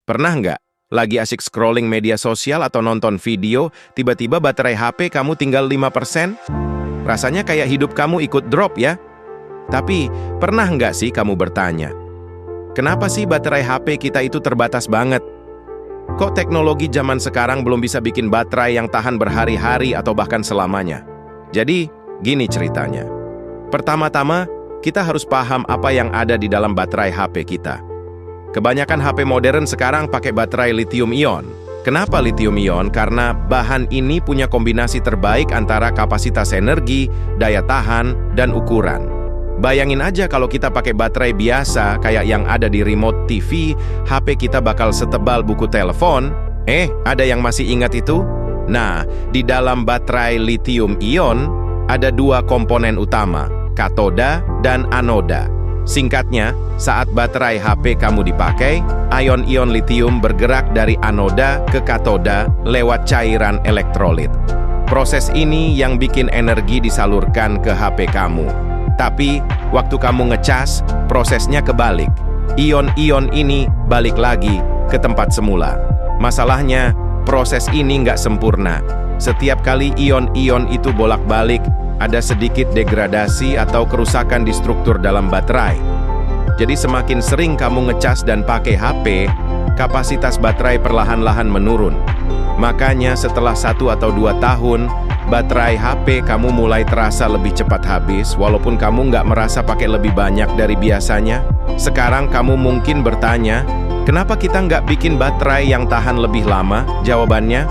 Pernah nggak? Lagi asik scrolling media sosial atau nonton video, tiba-tiba baterai HP kamu tinggal 5%? Rasanya kayak hidup kamu ikut drop ya? Tapi, pernah nggak sih kamu bertanya, kenapa sih baterai HP kita itu terbatas banget? Kok teknologi zaman sekarang belum bisa bikin baterai yang tahan berhari-hari atau bahkan selamanya? Jadi, gini ceritanya. Pertama-tama, kita harus paham apa yang ada di dalam baterai HP kita. Kebanyakan HP modern sekarang pakai baterai lithium-ion. Kenapa lithium-ion? Karena bahan ini punya kombinasi terbaik antara kapasitas energi, daya tahan, dan ukuran. Bayangin aja kalau kita pakai baterai biasa kayak yang ada di remote TV, HP kita bakal setebal buku telepon. Ada yang masih ingat itu? Nah, di dalam baterai lithium-ion ada dua komponen utama, katoda dan anoda. Singkatnya, saat baterai HP kamu dipakai, ion-ion lithium bergerak dari anoda ke katoda lewat cairan elektrolit. Proses ini yang bikin energi disalurkan ke HP kamu. Tapi, waktu kamu ngecas, prosesnya kebalik. Ion-ion ini balik lagi ke tempat semula. Masalahnya, proses ini nggak sempurna. Setiap kali ion-ion itu bolak-balik, ada sedikit degradasi atau kerusakan di struktur dalam baterai. Jadi semakin sering kamu ngecas dan pakai HP, kapasitas baterai perlahan-lahan menurun. Makanya setelah 1 atau 2 tahun, baterai HP kamu mulai terasa lebih cepat habis, walaupun kamu nggak merasa pakai lebih banyak dari biasanya. Sekarang kamu mungkin bertanya, kenapa kita nggak bikin baterai yang tahan lebih lama? Jawabannya,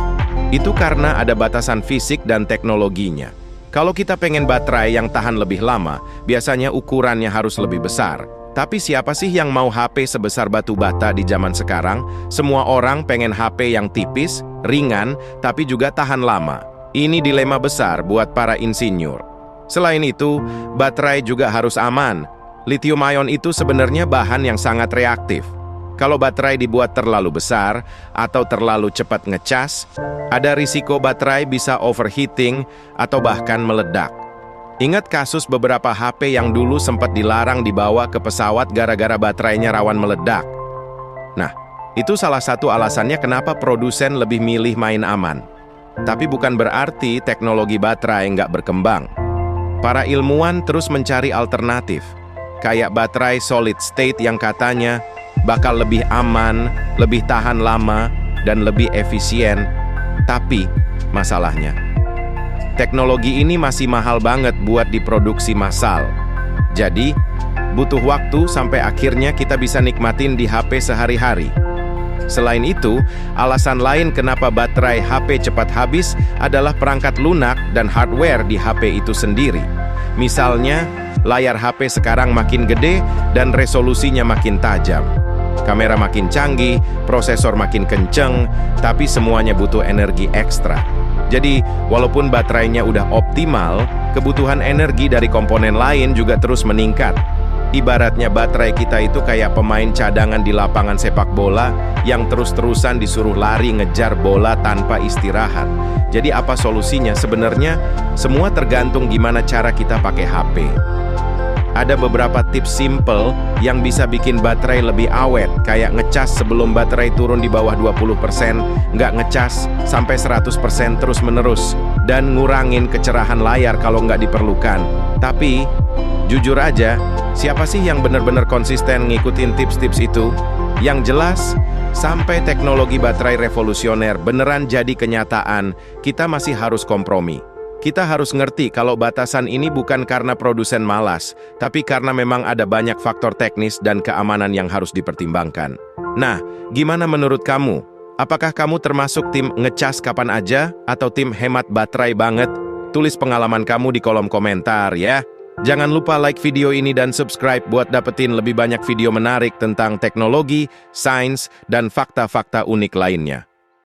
itu karena ada batasan fisik dan teknologinya. Kalau kita pengen baterai yang tahan lebih lama, biasanya ukurannya harus lebih besar. Tapi siapa sih yang mau HP sebesar batu bata di zaman sekarang? Semua orang pengen HP yang tipis, ringan, tapi juga tahan lama. Ini dilema besar buat para insinyur. Selain itu, baterai juga harus aman. Lithium-ion itu sebenarnya bahan yang sangat reaktif. Kalau baterai dibuat terlalu besar atau terlalu cepat ngecas, ada risiko baterai bisa overheating atau bahkan meledak. Ingat kasus beberapa HP yang dulu sempat dilarang dibawa ke pesawat gara-gara baterainya rawan meledak? Nah, itu salah satu alasannya kenapa produsen lebih milih main aman. Tapi bukan berarti teknologi baterai nggak berkembang. Para ilmuwan terus mencari alternatif, kayak baterai solid state yang katanya bakal lebih aman, lebih tahan lama, dan lebih efisien. Tapi, masalahnya, teknologi ini masih mahal banget buat diproduksi massal. Jadi, butuh waktu sampai akhirnya kita bisa nikmatin di HP sehari-hari. Selain itu, alasan lain kenapa baterai HP cepat habis adalah perangkat lunak dan hardware di HP itu sendiri. Misalnya, layar HP sekarang makin gede dan resolusinya makin tajam. Kamera makin canggih, prosesor makin kenceng, tapi semuanya butuh energi ekstra. Jadi, walaupun baterainya udah optimal, kebutuhan energi dari komponen lain juga terus meningkat. Ibaratnya baterai kita itu kayak pemain cadangan di lapangan sepak bola yang terus-terusan disuruh lari ngejar bola tanpa istirahat. Jadi apa solusinya? Sebenarnya, semua tergantung gimana cara kita pakai HP. Ada beberapa tips simple yang bisa bikin baterai lebih awet, kayak ngecas sebelum baterai turun di bawah 20%, nggak ngecas sampai 100% terus-menerus, dan ngurangin kecerahan layar kalau nggak diperlukan. Tapi, jujur aja, siapa sih yang benar-benar konsisten ngikutin tips-tips itu? Yang jelas, sampai teknologi baterai revolusioner beneran jadi kenyataan, kita masih harus kompromi. Kita harus ngerti kalau batasan ini bukan karena produsen malas, tapi karena memang ada banyak faktor teknis dan keamanan yang harus dipertimbangkan. Nah, gimana menurut kamu? Apakah kamu termasuk tim ngecas kapan aja atau tim hemat baterai banget? Tulis pengalaman kamu di kolom komentar ya. Jangan lupa like video ini dan subscribe buat dapetin lebih banyak video menarik tentang teknologi, sains, dan fakta-fakta unik lainnya.